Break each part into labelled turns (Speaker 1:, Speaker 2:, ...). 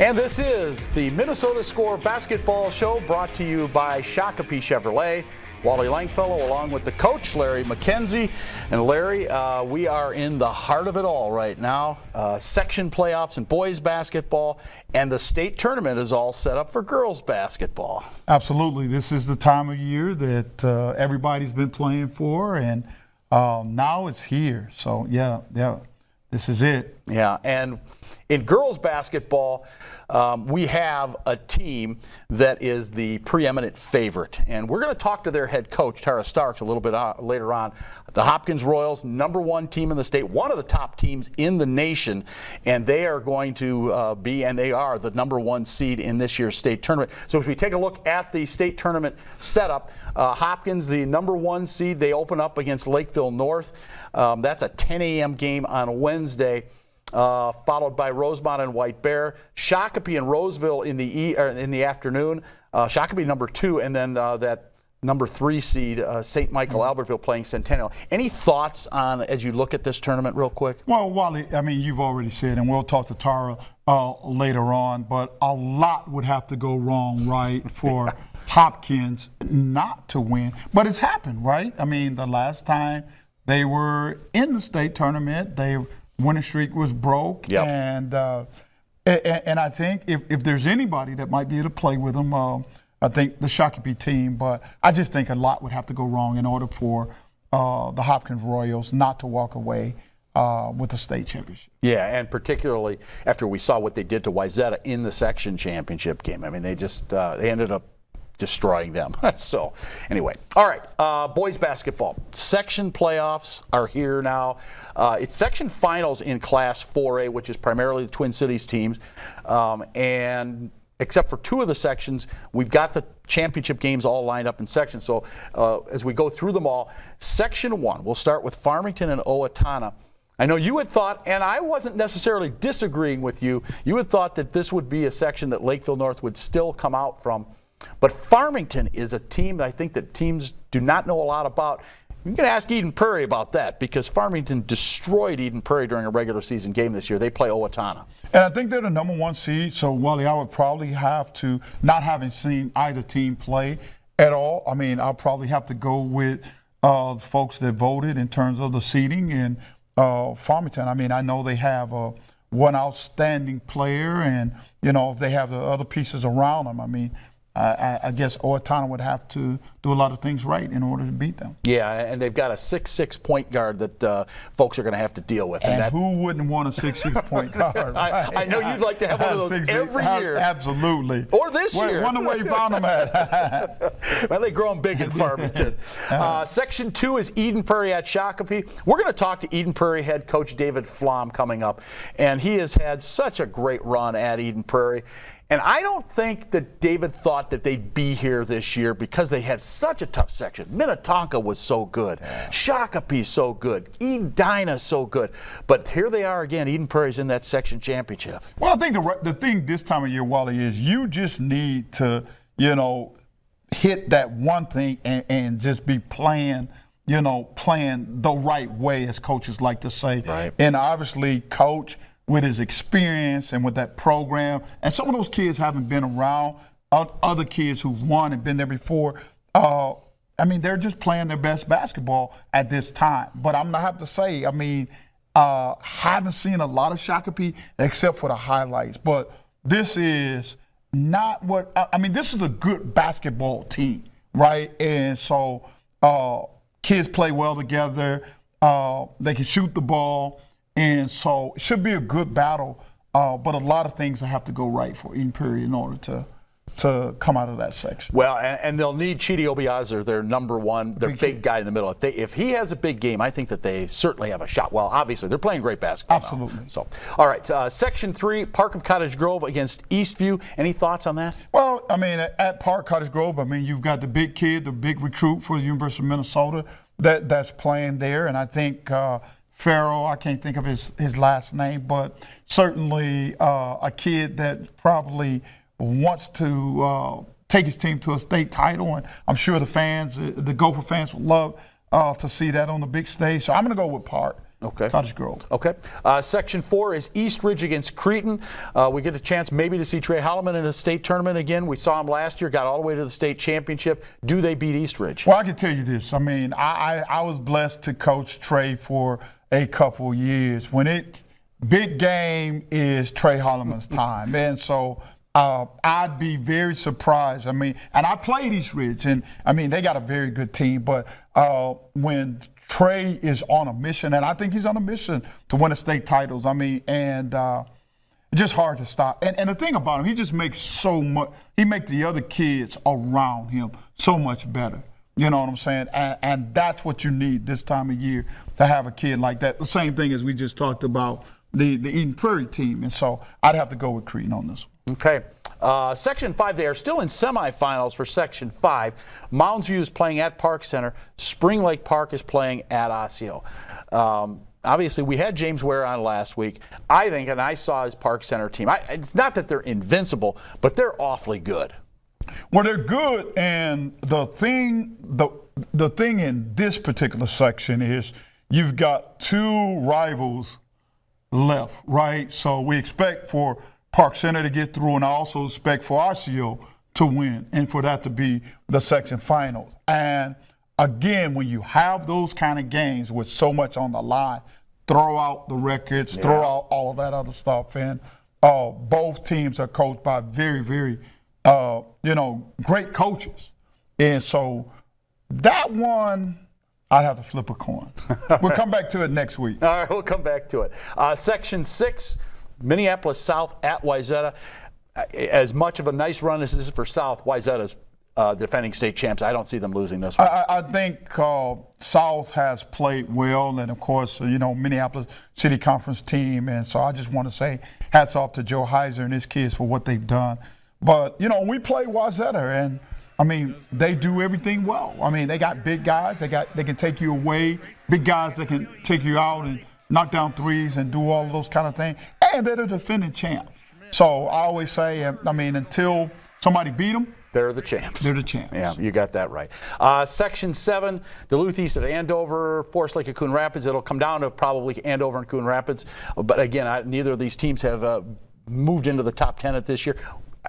Speaker 1: And this is the Minnesota Score Basketball Show, brought to you by Shakopee Chevrolet. Wally Langfellow along with the coach, Larry McKenzie. And Larry, we are in the heart of it all right now. Section playoffs in boys basketball, and the state tournament is all set up for girls basketball.
Speaker 2: Absolutely. This is the time of year that everybody's been playing for, and now it's here. So, yeah, this is it.
Speaker 1: Yeah, and in girls basketball, we have a team that is the preeminent favorite. And we're going to talk to their head coach, Tara Starks, a little bit later on. The Hopkins Royals, #1 team in the state, one of the top teams in the nation. And they are going to be, and they are, the #1 seed in this year's state tournament. So as we take a look at the state tournament setup, Hopkins, the #1 seed, they open up against Lakeville North. That's a 10 a.m. game on Wednesday. Followed by Rosemont and White Bear, Shakopee and Roseville in the afternoon. Shakopee #2, and then that #3 seed, St. Michael Albertville playing Centennial. Any thoughts on as you look at this tournament, real quick?
Speaker 2: Well, Wally, I mean, you've already said, and we'll talk to Tara later on, but a lot would have to go wrong, right, for Hopkins not to win. But it's happened, right? I mean, the last time they were in the state tournament, winning streak was broke,
Speaker 1: yep.
Speaker 2: and I think if there's anybody that might be able to play with them, I think the Shakopee team. But I just think a lot would have to go wrong in order for the Hopkins Royals not to walk away with the state championship.
Speaker 1: Yeah, and particularly after we saw what they did to Wayzata in the section championship game. I mean, they just they ended up destroying them. So anyway, all right, boys basketball. Section playoffs are here now. It's section finals in Class 4A, which is primarily the Twin Cities teams. And except for 2 of the sections, we've got the championship games all lined up in sections. So as we go through them all, Section 1, we'll start with Farmington and Owatonna. I know you had thought, and I wasn't necessarily disagreeing with you, you had thought that this would be a section that Lakeville North would still come out from. But Farmington is a team that I think that teams do not know a lot about. You can ask Eden Prairie about that, because Farmington destroyed Eden Prairie during a regular season game this year. They play Owatonna.
Speaker 2: And I think they're the #1 seed, so Wally, I would probably have to, not having seen either team play at all, I mean, I'll probably have to go with folks that voted in terms of the seeding. And Farmington, I mean, I know they have one outstanding player, and, you know, if they have the other pieces around them, I mean, I guess Owatonna would have to do a lot of things right in order to beat them. Yeah, and they've got a 6'6" point guard that folks are going to have to have to deal with. And who wouldn't want a 6'6" point guard? Right?
Speaker 1: I know you'd like to have one of those every year.
Speaker 2: Absolutely.
Speaker 1: Or this year.
Speaker 2: Wonder where you found them at.
Speaker 1: Well, they grow them big in Farmington. Section 2 is Eden Prairie at Shakopee. We're going to talk to Eden Prairie head coach David Flom coming up, and he has had such a great run at Eden Prairie. And I don't think that David thought that they'd be here this year because they had such a tough section. Minnetonka was so good. Yeah. Shakopee so good. Edina so good. But here they are again. Eden Prairie's in that section championship.
Speaker 2: Well, I think the thing this time of year, Wally, is you just need to, you know, hit that one thing and just be playing the right way, as coaches like to say.
Speaker 1: Right.
Speaker 2: And obviously, Coach, with his experience and with that program, and some of those kids haven't been around, other kids who've won and been there before, I mean, they're just playing their best basketball at this time. But I'm going to have to say, I mean, haven't seen a lot of Shakopee except for the highlights. But this is not what – I mean, this is a good basketball team, right? And so kids play well together. They can shoot the ball. And so it should be a good battle, but a lot of things that have to go right for Eden Prairie in order to come out of that section.
Speaker 1: Well, and they'll need Chidi Obiazer, their #1, their big guy in the middle. If he has a big game, I think that they certainly have a shot. Well, obviously, they're playing great basketball.
Speaker 2: Absolutely.
Speaker 1: Now. So, all right, Section 3, Park of Cottage Grove against Eastview. Any thoughts on that?
Speaker 2: Well, I mean, at Park Cottage Grove, I mean, you've got the big kid, the big recruit for the University of Minnesota that's playing there, and I think Farrell, I can't think of his last name, but certainly a kid that probably wants to take his team to a state title, and I'm sure the fans, the Gopher fans, would love to see that on the big stage. So I'm going to go with Park
Speaker 1: Okay.
Speaker 2: Cottage Grove.
Speaker 1: Okay. Section 4 is East Ridge against Cretin. We get a chance maybe to see Trey Holloman in a state tournament again. We saw him last year, got all the way to the state championship. Do they beat East Ridge?
Speaker 2: Well, I can tell you this. I mean, I was blessed to coach Trey for a couple years. Big game is Trey Holloman's time. And so I'd be very surprised. I mean, and I played East Ridge, and I mean, they got a very good team. But when Trey is on a mission, and I think he's on a mission to win the state titles. I mean, and it's just hard to stop. And the thing about him, he just makes so much. He makes the other kids around him so much better. You know what I'm saying? And that's what you need this time of year, to have a kid like that. The same thing as we just talked about the Eden Prairie team. And so I'd have to go with Cretin on this one.
Speaker 1: Okay. Section 5, they are still in semifinals for Section 5. Mounds View is playing at Park Center. Spring Lake Park is playing at Osseo. Obviously, we had James Ware on last week. I think, and I saw his Park Center team. It's not that they're invincible, but they're awfully good.
Speaker 2: Well, they're good, and the thing in this particular section is you've got two rivals left, right? So we expect for Park Center to get through, and I also expect for Osseo to win and for that to be the section finals. And again, when you have those kind of games with so much on the line, throw out the records, throw out all of that other stuff. And both teams are coached by very, very, great coaches. And so that one, I'd have to flip a coin. We'll come back to it next week.
Speaker 1: All right, we'll come back to it. Section 6, Minneapolis South at Wayzata. As much of a nice run as this is for South, Wayzata's defending state champs. I don't see them losing this one.
Speaker 2: I think South has played well, and of course, Minneapolis City Conference team. And so I just want to say hats off to Joe Heiser and his kids for what they've done. But, we play Wayzata, and I mean, they do everything well. I mean, they got big guys. They can take you away. Big guys that can take you out and knock down threes and do all of those kind of things. And they're the defending champ. So I always say, until somebody beat them,
Speaker 1: they're the champs.
Speaker 2: They're the champs.
Speaker 1: Yeah, you got that right. Section 7, Duluth East at Andover, Forest Lake at Coon Rapids. It'll come down to probably Andover and Coon Rapids. But again, neither of these teams have moved into the top 10 at this year.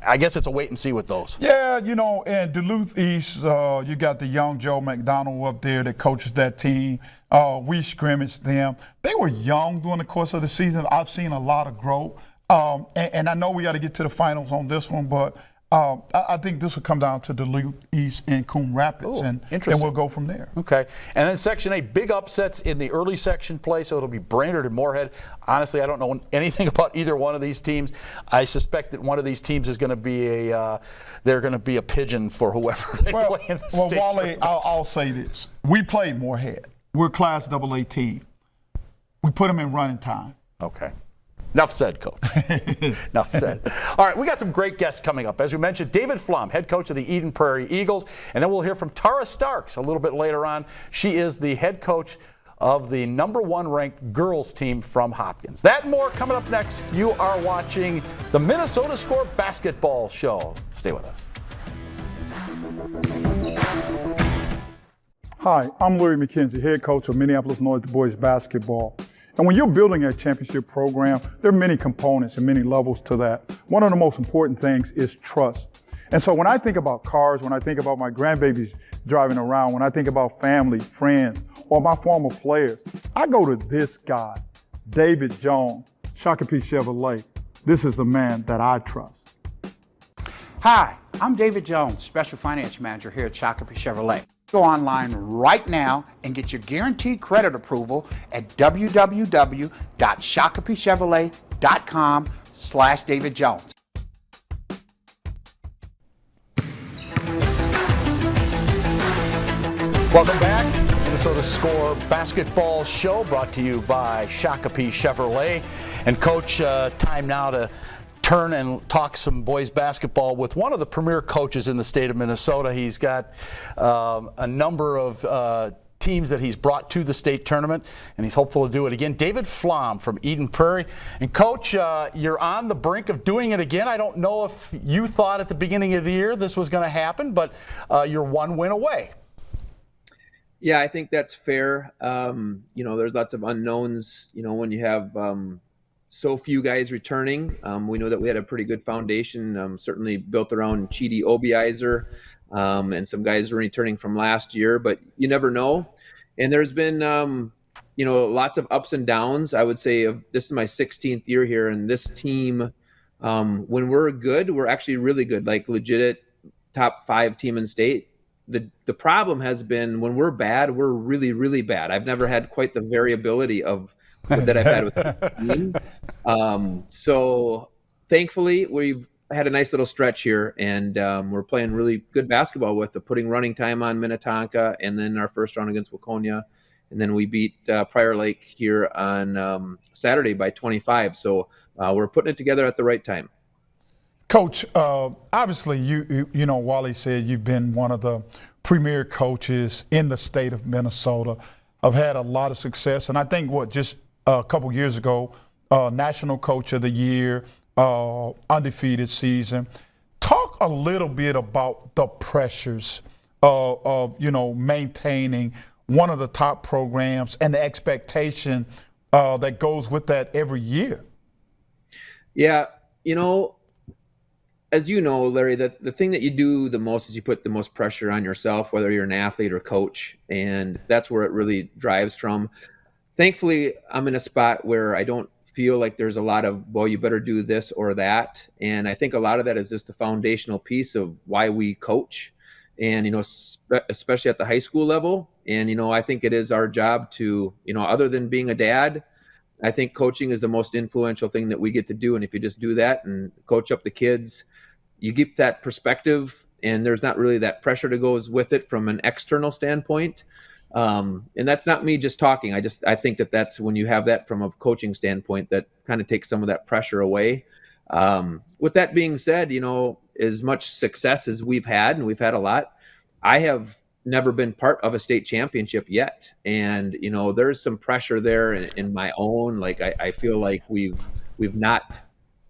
Speaker 1: I guess it's a wait and see with those.
Speaker 2: Yeah, and Duluth East, you got the young Joe McDonald up there that coaches that team. We scrimmaged them. They were young during the course of the season. I've seen a lot of growth. And I know we got to get to the finals on this one, but I think this will come down to Duluth East and Coon Rapids, and we'll go from there.
Speaker 1: Okay. And then Section 8, big upsets in the early section play, so it'll be Brainerd and Moorhead. Honestly, I don't know anything about either one of these teams. I suspect that one of these teams is going to be they're going to be a pigeon for whoever they play in the state
Speaker 2: Wally, I'll say this. We played Moorhead. We're a Class AA team. We put them in running time.
Speaker 1: Okay. Enough said, Coach. Enough said. All right, we got some great guests coming up. As we mentioned, David Flom, head coach of the Eden Prairie Eagles. And then we'll hear from Tara Starks a little bit later on. She is the head coach of the #1 ranked girls team from Hopkins. That and more coming up next. You are watching the Minnesota Score Basketball Show. Stay with us.
Speaker 2: Hi, I'm Larry McKenzie, head coach of Minneapolis North boys basketball. And when you're building a championship program, there are many components and many levels to that. One of the most important things is trust. And so when I think about cars, when I think about my grandbabies driving around, when I think about family, friends, or my former players, I go to this guy, David Jones, Shakopee Chevrolet. This is the man that I trust.
Speaker 3: Hi, I'm David Jones, Special Finance Manager here at Shakopee Chevrolet. Go online right now and get your guaranteed credit approval at www.shakopeechevrolet.com/David Jones.
Speaker 1: Welcome back. Minnesota Score Basketball Show brought to you by Shakopee Chevrolet. And Coach, time now to turn and talk some boys basketball with one of the premier coaches in the state of Minnesota. He's got a number of teams that he's brought to the state tournament, and he's hopeful to do it again. David Flom from Eden Prairie. And Coach, you're on the brink of doing it again. I don't know if you thought at the beginning of the year this was going to happen, but you're one win away.
Speaker 4: Yeah, I think that's fair. There's lots of unknowns, when you have so few guys returning. We know that we had a pretty good foundation, certainly built around Chidi Obiizer, and some guys returning from last year, but you never know. And there's been, lots of ups and downs. I would say this is my 16th year here, and this team, when we're good, we're actually really good, like legit top 5 team in state. The problem has been when we're bad, we're really, really bad. I've never had quite the variability of that I've had with the team. So thankfully, we've had a nice little stretch here, and we're playing really good basketball with putting running time on Minnetonka, and then our first round against Waconia, and then we beat Prior Lake here on Saturday by 25. So we're putting it together at the right time.
Speaker 2: Coach, obviously, you know, Wally said you've been one of the premier coaches in the state of Minnesota. I've had a lot of success, and I think just a couple years ago, National Coach of the Year, undefeated season. Talk a little bit about the pressures of maintaining one of the top programs and the expectation that goes with that every year.
Speaker 4: Yeah, as you know, Larry, the thing that you do the most is you put the most pressure on yourself, whether you're an athlete or coach, and that's where it really drives from. Thankfully, I'm in a spot where I don't feel like there's a lot of, well, you better do this or that. And I think a lot of that is just the foundational piece of why we coach, and, especially at the high school level. And, I think it is our job to, other than being a dad, I think coaching is the most influential thing that we get to do. And if you just do that and coach up the kids, you get that perspective, and there's not really that pressure that goes with it from an external standpoint. And that's not me just talking. I think that's when you have that from a coaching standpoint, that kind of takes some of that pressure away. With that being said, as much success as we've had, and we've had a lot, I have never been part of a state championship yet. And, there's some pressure there in my own, like, I feel like we've not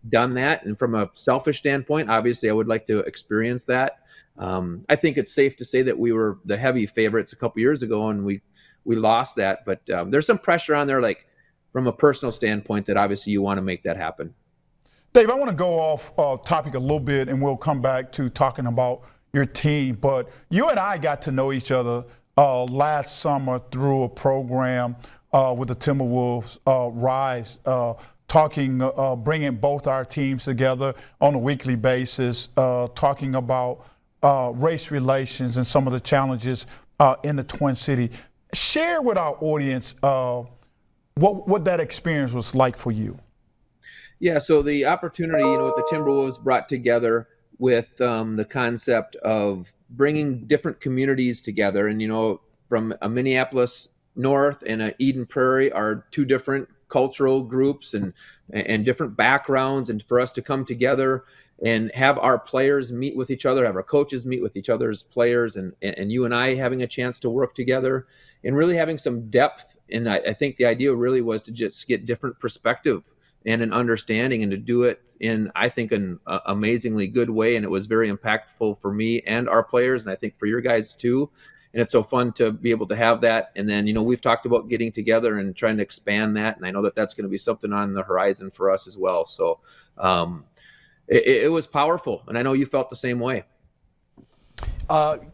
Speaker 4: done that. And from a selfish standpoint, obviously I would like to experience that. I think it's safe to say that we were the heavy favorites a couple years ago, and we lost that. But there's some pressure on there, like from a personal standpoint, that obviously you want to make that happen.
Speaker 2: Dave, I want to go off topic a little bit, and we'll come back to talking about your team. But you and I got to know each other last summer through a program with the Timberwolves Rise, bringing both our teams together on a weekly basis, talking about race relations and some of the challenges in the Twin City. Share with our audience what that experience was like for you.
Speaker 4: Yeah, so the opportunity, with the Timberwolves brought together with the concept of bringing different communities together, and from a Minneapolis North and a Eden Prairie are two different cultural groups and different backgrounds, and for us to come together and have our players meet with each other, have our coaches meet with each other's players, and you and I having a chance to work together and really having some depth. And I think the idea really was to just get different perspective and an understanding, and to do it in, I think, an amazingly good way. And it was very impactful for me and our players, and I think for your guys too. And it's so fun to be able to have that. And then, we've talked about getting together and trying to expand that. And I know that that's going to be something on the horizon for us as well. So it was powerful. And I know you felt the same way.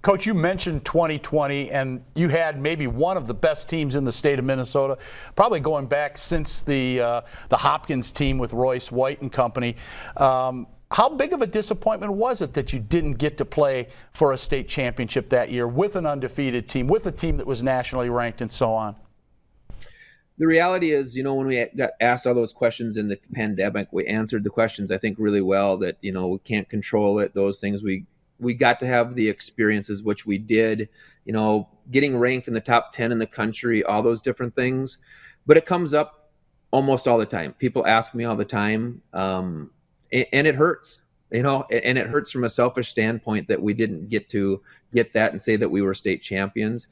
Speaker 1: Coach, you mentioned 2020, and you had maybe one of the best teams in the state of Minnesota, probably going back since the Hopkins team with Royce White and company. How big of a disappointment was it that you didn't get to play for a state championship that year with an undefeated team, with a team that was nationally ranked and so on?
Speaker 4: The reality is, when we got asked all those questions in the pandemic, we answered the questions, I think, really well, that, we can't control it. Those things, we got to have the experiences, which we did, getting ranked in the top 10 in the country, all those different things. But it comes up almost all the time. People ask me all the time, and it hurts, and it hurts from a selfish standpoint that we didn't get that and say that we were state champions.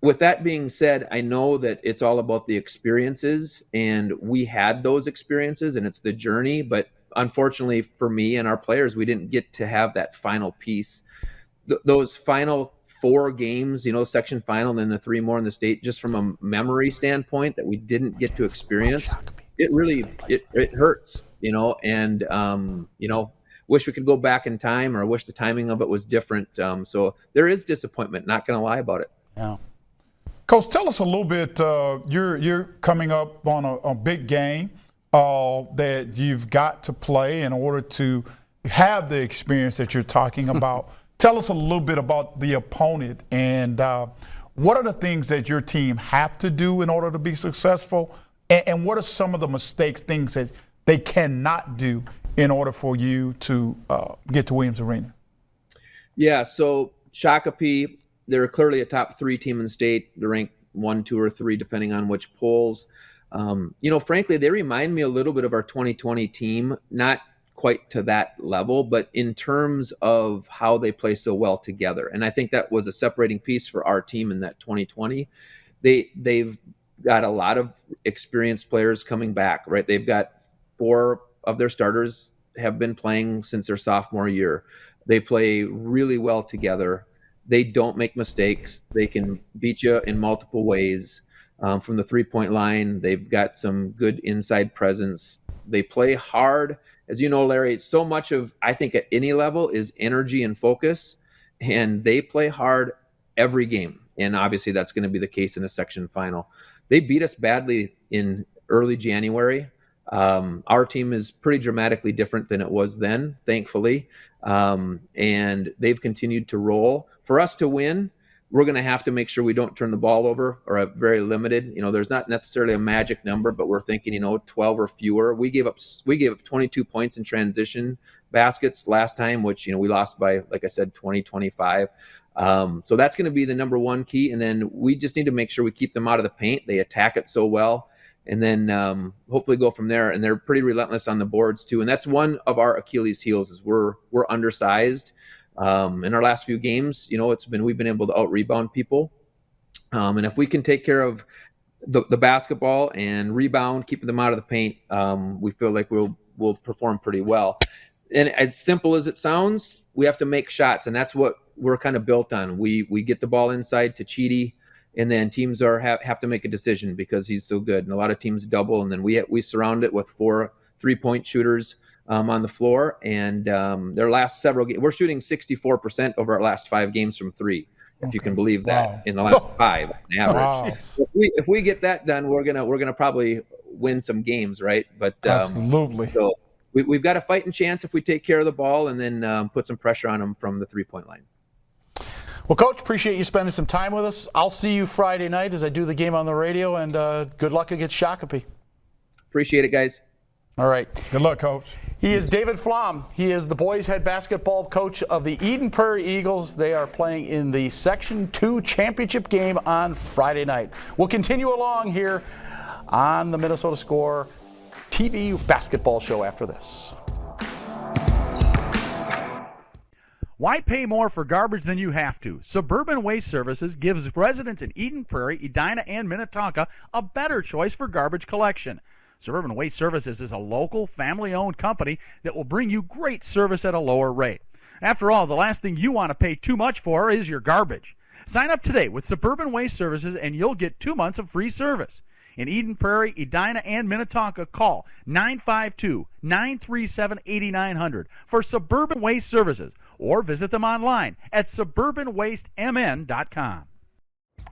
Speaker 4: With that being said, I know that it's all about the experiences, and we had those experiences, and it's the journey. But unfortunately for me and our players, we didn't get to have that final piece. those final 4 games, section final, and then the 3 more in the state, just from a memory standpoint that we didn't get to experience, it really it hurts, and wish we could go back in time, or wish the timing of it was different. So there is disappointment, not going to lie about it.
Speaker 1: Yeah.
Speaker 2: Coach, tell us a little bit. You're coming up on a big game that you've got to play in order to have the experience that you're talking about. Tell us a little bit about the opponent and what are the things that your team have to do in order to be successful, and what are some of the things that they cannot do in order for you to get to Williams Arena?
Speaker 4: Yeah, so Shakopee, they're clearly a top 3 team in the state. They're ranked 1, 2, or 3, depending on which polls. Frankly, they remind me a little bit of our 2020 team, not quite to that level, but in terms of how they play so well together. And I think that was a separating piece for our team in that 2020. They've got a lot of experienced players coming back, right? They've got 4 of their starters have been playing since their sophomore year. They play really well together. They don't make mistakes. They can beat you in multiple ways. From the 3-point line, they've got some good inside presence. They play hard. As you know, Larry, so much of, I think, at any level is energy and focus, and they play hard every game. And obviously that's going to be the case in a section final. They beat us badly in early January. Our team is pretty dramatically different than it was then, thankfully. And they've continued to roll. For us to win, we're going to have to make sure we don't turn the ball over, or are very limited. There's not necessarily a magic number, but we're thinking, 12 or fewer. We gave up 22 points in transition baskets last time, which, we lost by, like I said, 20-25. So that's going to be the number one key. And then we just need to make sure we keep them out of the paint. They attack it so well. And then hopefully go from there. And they're pretty relentless on the boards too. And that's one of our Achilles heels, is we're undersized. In our last few games, we've been able to out rebound people. And if we can take care of the basketball and rebound, keeping them out of the paint, we feel like we'll perform pretty well. And as simple as it sounds, we have to make shots, and that's what we're kind of built on. We get the ball inside to Chidi, and then teams have to make a decision because he's so good. And a lot of teams double, and then we surround it with 4 3-point shooters on the floor. And their last several games, we're shooting 64% over our last 5 games from 3, if you can believe that. Wow. In the last 5 on average. Wow. So if we get that done, we're gonna probably win some games, right? But
Speaker 2: absolutely.
Speaker 4: So we've got a fighting chance if we take care of the ball and then put some pressure on them from the 3-point line.
Speaker 1: Well, Coach, appreciate you spending some time with us. I'll see you Friday night as I do the game on the radio, and good luck against Shakopee.
Speaker 4: Appreciate it, guys.
Speaker 1: All right.
Speaker 2: Good luck, Coach.
Speaker 1: He is David Flom. He is the boys' head basketball coach of the Eden Prairie Eagles. They are playing in the Section 2 championship game on Friday night. We'll continue along here on the Minnesota Score TV basketball show after this.
Speaker 5: Why pay more for garbage than you have to? Suburban Waste Services gives residents in Eden Prairie, Edina, and Minnetonka a better choice for garbage collection. Suburban Waste Services is a local, family-owned company that will bring you great service at a lower rate. After all, the last thing you want to pay too much for is your garbage. Sign up today with Suburban Waste Services and you'll get 2 months of free service. In Eden Prairie, Edina, and Minnetonka, call 952-937-8900 for Suburban Waste Services, or visit them online at suburbanwastemn.com.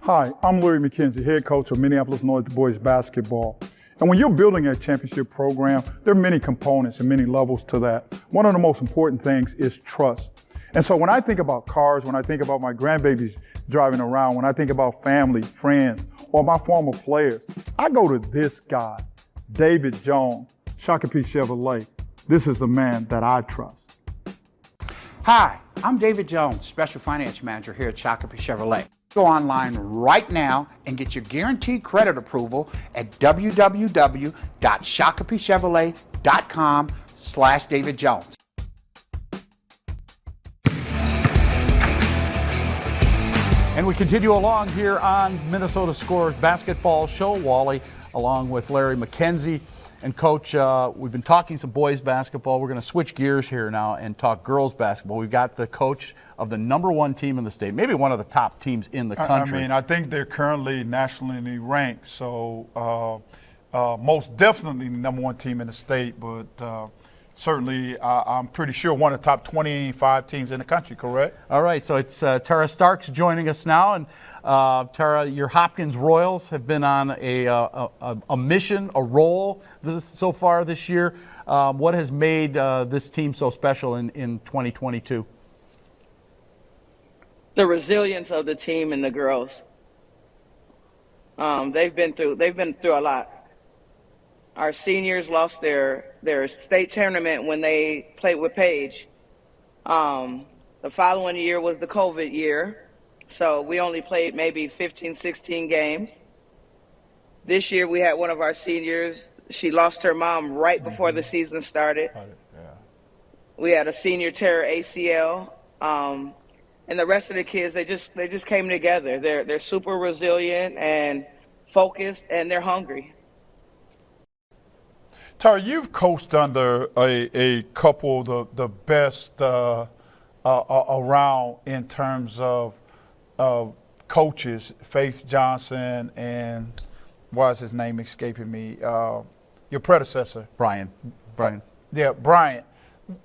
Speaker 2: Hi, I'm Larry McKenzie, head coach of Minneapolis North boys basketball. And when you're building a championship program, there are many components and many levels to that. One of the most important things is trust. And so when I think about cars, when I think about my grandbabies driving around, when I think about family, friends, or my former players, I go to this guy, David Jones, Shakopee Chevrolet. This is the man that I trust.
Speaker 3: Hi, I'm David Jones, Special Finance Manager here at Shakopee Chevrolet. Go online right now and get your guaranteed credit approval at www.shakopeechevrolet.com/David Jones.
Speaker 1: And we continue along here on Minnesota Scores basketball show. Wally, along with Larry McKenzie. And Coach, we've been talking some boys basketball. We're going to switch gears here now and talk girls basketball. We've got the coach of the #1 team in the state, maybe one of the top teams in the country.
Speaker 2: I mean, I think they're currently nationally ranked, so most definitely the #1 team in the state, but certainly I'm pretty sure one of the top 25 teams in the country, correct?
Speaker 1: All right, so it's Tara Starks joining us now. And Tara, your Hopkins Royals have been on a mission, a role so far this year. What has made this team so special in 2022?
Speaker 6: The resilience of the team and the girls. They've been through a lot. Our seniors lost their state tournament when they played with Page. The following year was the COVID year, so we only played maybe 15, 16 games. This year we had one of our seniors, she lost her mom right before the season started. We had a senior tear ACL. And the rest of the kids, they just came together. They're super resilient and focused, and they're hungry.
Speaker 2: Tara, you've coached under a couple of the best around in terms of coaches, Faith Johnson and why is his name escaping me? Your predecessor,
Speaker 1: Brian.
Speaker 2: Yeah, Brian.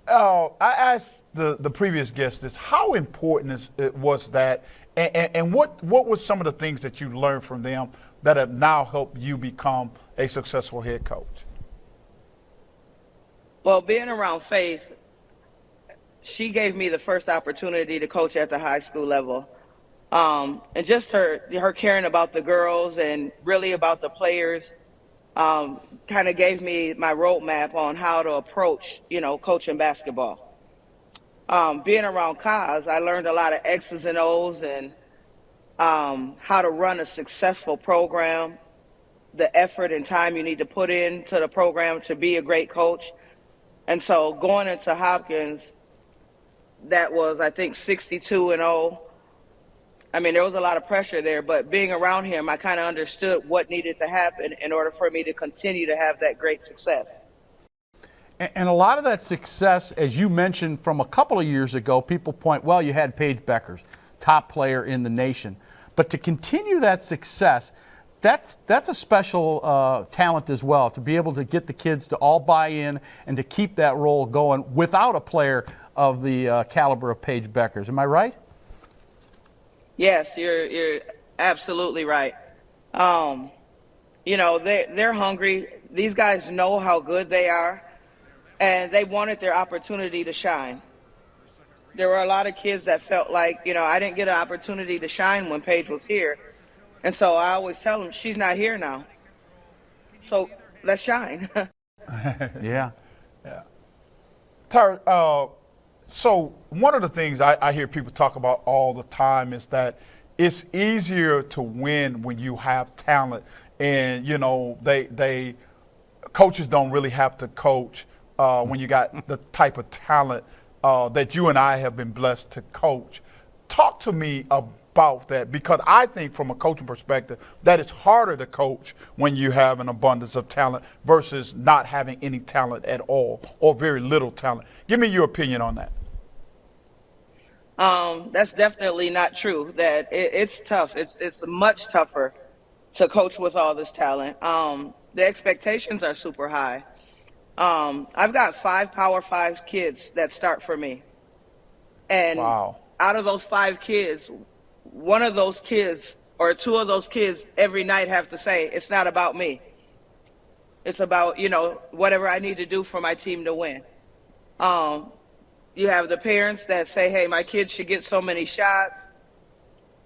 Speaker 2: I asked the previous guest this: how important was that, and what were some of the things that you learned from them that have now helped you become a successful head coach?
Speaker 6: Well, being around Faith, she gave me the first opportunity to coach at the high school level. And just her caring about the girls and really about the players kind of gave me my roadmap on how to approach, coaching basketball. Being around Kaz, I learned a lot of X's and O's and how to run a successful program, the effort and time you need to put into the program to be a great coach. And so going into Hopkins, that was, I think, 62-0. I mean, there was a lot of pressure there, but being around him, I kind of understood what needed to happen in order for me to continue to have that great success.
Speaker 1: And a lot of that success, as you mentioned from a couple of years ago, people point, well, you had Paige Beckers, top player in the nation. But to continue that success, that's a special talent as well, to be able to get the kids to all buy in and to keep that role going without a player of the caliber of Paige Beckers. Am I right?
Speaker 6: Yes, you're absolutely right. They're hungry. These guys know how good they are, and they wanted their opportunity to shine. There were a lot of kids that felt like, I didn't get an opportunity to shine when Paige was here. And so I always tell them, she's not here now. So let's shine.
Speaker 1: Yeah.
Speaker 2: Tara, so one of the things I hear people talk about all the time is that it's easier to win when you have talent, and they coaches don't really have to coach when you got the type of talent that you and I have been blessed to coach. Talk to me about that, because I think from a coaching perspective that it's harder to coach when you have an abundance of talent versus not having any talent at all or very little talent. Give me your opinion on that.
Speaker 6: That's definitely not true. That it's tough. It's much tougher to coach with all this talent. The expectations are super high. I've got 5 Power 5 kids that start for me. And
Speaker 2: Wow.
Speaker 6: Out of those 5 kids, one of those kids or 2 of those kids every night have to say, it's not about me. It's about, whatever I need to do for my team to win. You have the parents that say, hey, my kids should get so many shots.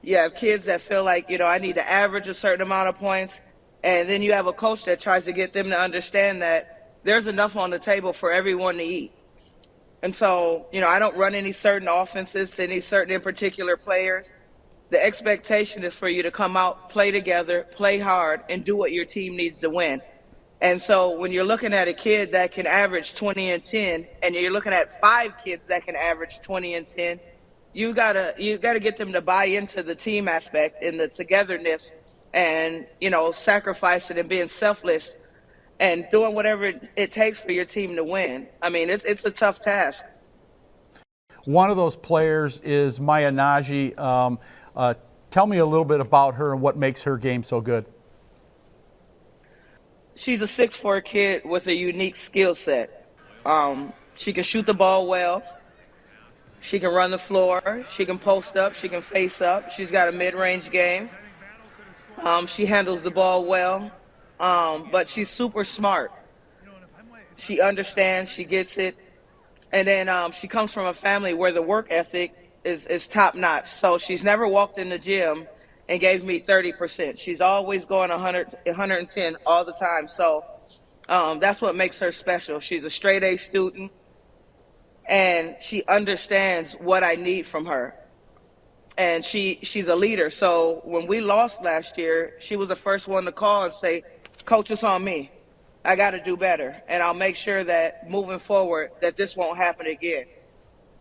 Speaker 6: You have kids that feel like, I need to average a certain amount of points. And then you have a coach that tries to get them to understand that there's enough on the table for everyone to eat. And so, I don't run any certain offenses to any certain in particular players. The expectation is for you to come out, play together, play hard, and do what your team needs to win. And so when you're looking at a kid that can average 20 and 10, and you're looking at 5 kids that can average 20 and 10, you gotta get them to buy into the team aspect and the togetherness and, sacrificing and being selfless and doing whatever it takes for your team to win. I mean, it's a tough task.
Speaker 5: One of those players is Maya Naji. Tell me a little bit about her and what makes her game so good.
Speaker 6: She's a 6'4" kid with a unique skill set. She can shoot the ball well. She can run the floor. She can post up. She can face up. She's got a mid-range game. She handles the ball well, but she's super smart. She understands. She gets it. And then she comes from a family where the work ethic is top-notch. So she's never walked in the gym and gave me 30%. She's always going 100, 110 all the time. So that's what makes her special. She's a straight-A student, and she understands what I need from her. And she's a leader. So when we lost last year, she was the first one to call and say, "Coach, it's on me. I got to do better, and I'll make sure that moving forward that this won't happen again."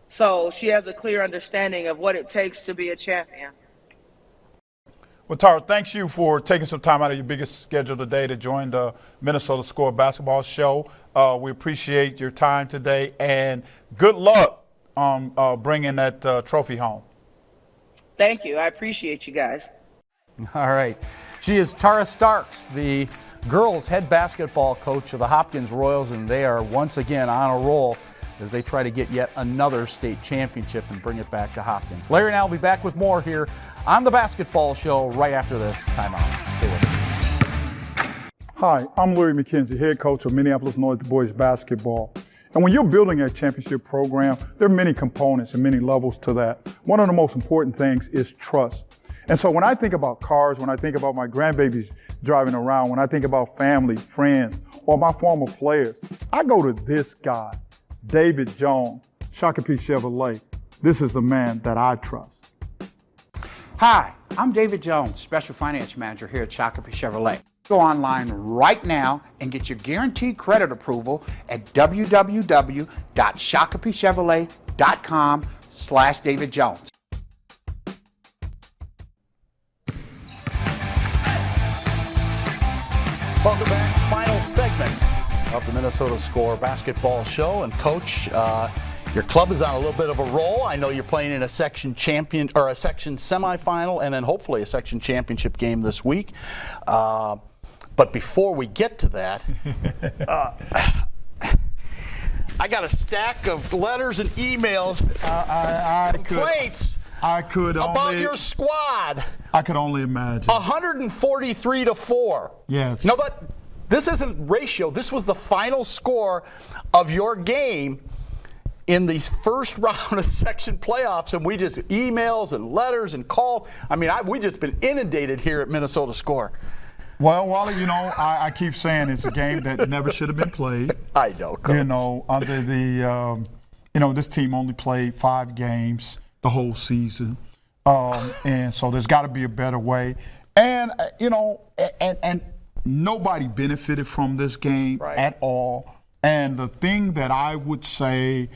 Speaker 6: So she has a clear understanding of what it takes to be a champion.
Speaker 2: Well, Tara, thanks you for taking some time out of your biggest schedule today to join the Minnesota Score Basketball Show. We appreciate your time today, and good luck on bringing that trophy home.
Speaker 6: Thank you. I appreciate you guys.
Speaker 5: All right. She is Tara Starks, the girls head basketball coach of the Hopkins Royals, and they are once again on a roll as they try to get yet another state championship and bring it back to Hopkins. Larry and I will be back with more here on the Basketball Show right after this timeout. Stay with us.
Speaker 2: Hi, I'm Larry McKenzie, head coach of Minneapolis North boys basketball. And when you're building a championship program, there are many components and many levels to that. One of the most important things is trust. And so when I think about cars, when I think about my grandbabies driving around, when I think about family, friends, or my former players, I go to this guy, David Jones, Shakopee Chevrolet. This is the man that I trust.
Speaker 3: Hi, I'm David Jones, Special Finance Manager here at Shakopee Chevrolet. Go online right now and get your guaranteed credit approval at www.shakopeechevrolet.com/David Jones.
Speaker 1: Welcome back. Final segment of the Minnesota Score Basketball Show. And Coach, your club is on a little bit of a roll. I know you're playing in a section champion or a section semifinal, and then hopefully a section championship game this week. But before we get to that, I got a stack of letters and emails, complaints about your squad.
Speaker 2: I could only imagine.
Speaker 1: 143-4.
Speaker 2: Yes.
Speaker 1: No, but this isn't ratio. This was the final score of your game in the first round of section playoffs, and we just emails and letters and calls. I mean, we just been inundated here at Minnesota Score.
Speaker 2: Well, Wally, you know, I keep saying it's a game that never should have been played.
Speaker 1: I know, Coach.
Speaker 2: You know, under the, this team only played 5 games the whole season. And so there's got to be a better way. And, and nobody benefited from this game at all. And the thing that I would say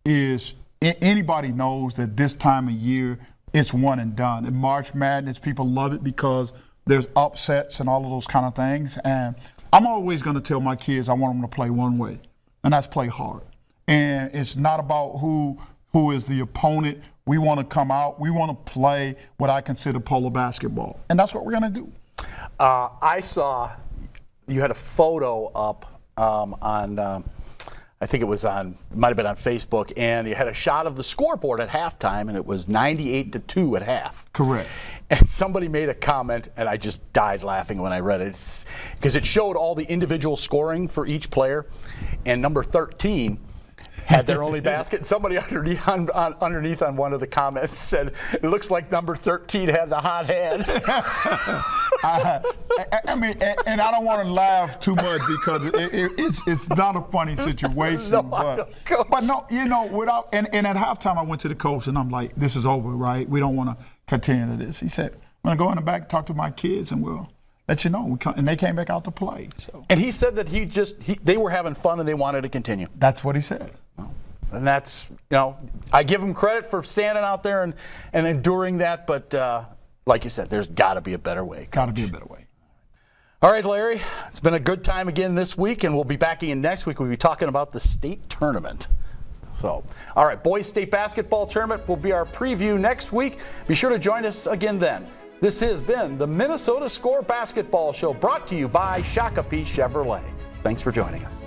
Speaker 2: is anybody knows that this time of year, it's one and done. In March Madness, people love it because there's upsets and all of those kind of things. And I'm always going to tell my kids I want them to play one way, and that's play hard. And it's not about who is the opponent. We want to come out. We want to play what I consider polo basketball. And that's what we're going to do.
Speaker 1: I saw you had a photo up on I think it might have been on Facebook, and you had a shot of the scoreboard at halftime, and it was 98-2 at half.
Speaker 2: Correct.
Speaker 1: And somebody made a comment, and I just died laughing when I read it, because it showed all the individual scoring for each player, and number 13 had their only basket. And somebody underneath on one of the comments said, "It looks like number 13 had the hot hand."
Speaker 2: I mean, and I don't want to laugh too much because it's not a funny situation.
Speaker 1: No,
Speaker 2: but no, without and at halftime I went to the coach and I'm like, "This is over, right? We don't want to continue this." He said, "I'm going to go in the back and talk to my kids and we'll let you know." And they came back out to play. So.
Speaker 1: And he said that they were having fun and they wanted to continue.
Speaker 2: That's what he said.
Speaker 1: And that's, I give him credit for standing out there and enduring that, but like you said, there's got to be a better way.
Speaker 2: Got to be a better way.
Speaker 1: All right, Larry, it's been a good time again this week, and we'll be back in next week. We'll be talking about the state tournament. So, all right, boys state basketball tournament will be our preview next week. Be sure to join us again then. This has been the Minnesota Score Basketball Show, brought to you by Shakopee Chevrolet. Thanks for joining us.